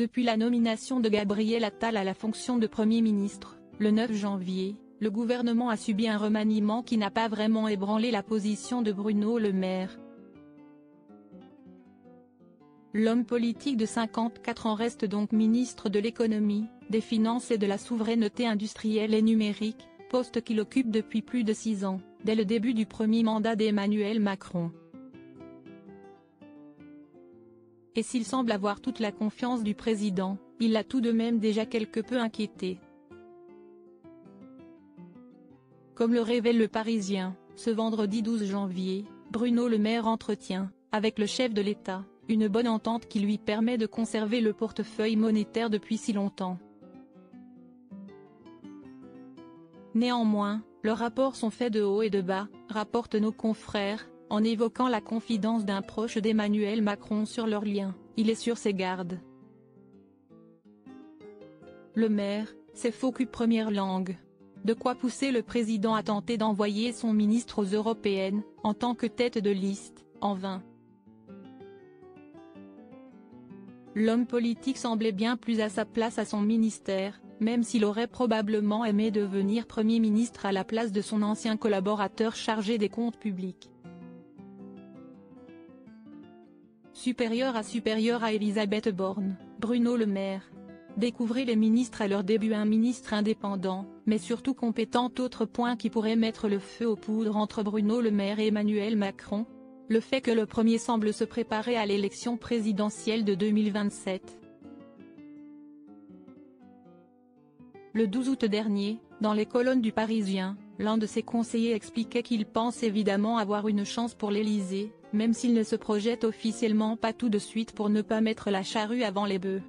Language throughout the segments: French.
Depuis la nomination de Gabriel Attal à la fonction de Premier ministre, le 9 janvier, le gouvernement a subi un remaniement qui n'a pas vraiment ébranlé la position de Bruno Le Maire. L'homme politique de 54 ans reste donc ministre de l'économie, des finances et de la souveraineté industrielle et numérique, poste qu'il occupe depuis plus de 6 ans, dès le début du premier mandat d'Emmanuel Macron. Et s'il semble avoir toute la confiance du président, il l'a tout de même déjà quelque peu inquiété. Comme le révèle Le Parisien, ce vendredi 12 janvier, Bruno Le Maire entretient, avec le chef de l'État, une bonne entente qui lui permet de conserver le portefeuille monétaire depuis si longtemps. Néanmoins, leurs rapports sont faits de haut et de bas, rapportent nos confrères, en évoquant la confidence d'un proche d'Emmanuel Macron sur leur lien. Il est sur ses gardes. Le Maire, c'est faux cul première langue. De quoi pousser le président à tenter d'envoyer son ministre aux européennes, en tant que tête de liste, en vain. L'homme politique semblait bien plus à sa place à son ministère, même s'il aurait probablement aimé devenir Premier ministre à la place de son ancien collaborateur chargé des comptes publics. Supérieur à Elisabeth Borne, Bruno Le Maire. Découvrez les ministres à leur début. Un ministre indépendant, mais surtout compétent. Autre point qui pourrait mettre le feu aux poudres entre Bruno Le Maire et Emmanuel Macron, le fait que le premier semble se préparer à l'élection présidentielle de 2027. Le 12 août dernier, dans les colonnes du Parisien, l'un de ses conseillers expliquait qu'il pense évidemment avoir une chance pour l'Élysée, même s'il ne se projette officiellement pas tout de suite pour ne pas mettre la charrue avant les bœufs.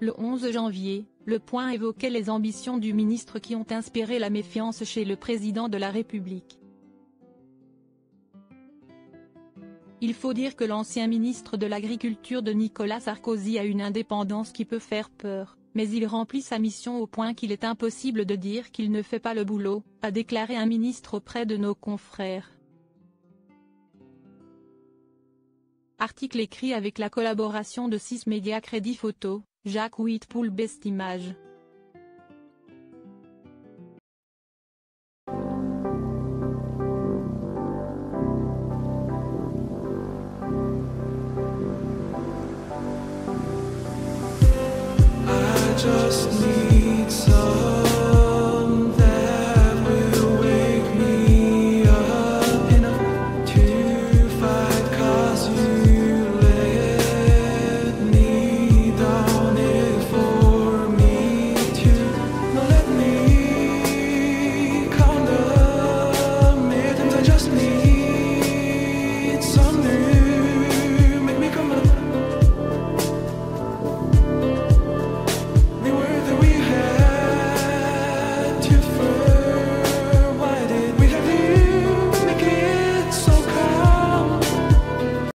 Le 11 janvier, Le Point évoquait les ambitions du ministre qui ont inspiré la méfiance chez le président de la République. Il faut dire que l'ancien ministre de l'Agriculture de Nicolas Sarkozy a une indépendance qui peut faire peur, mais il remplit sa mission au point qu'il est impossible de dire qu'il ne fait pas le boulot, a déclaré un ministre auprès de nos confrères. Article écrit avec la collaboration de 6 médias Crédit Photo, Jacques Whitpool Best Images. Just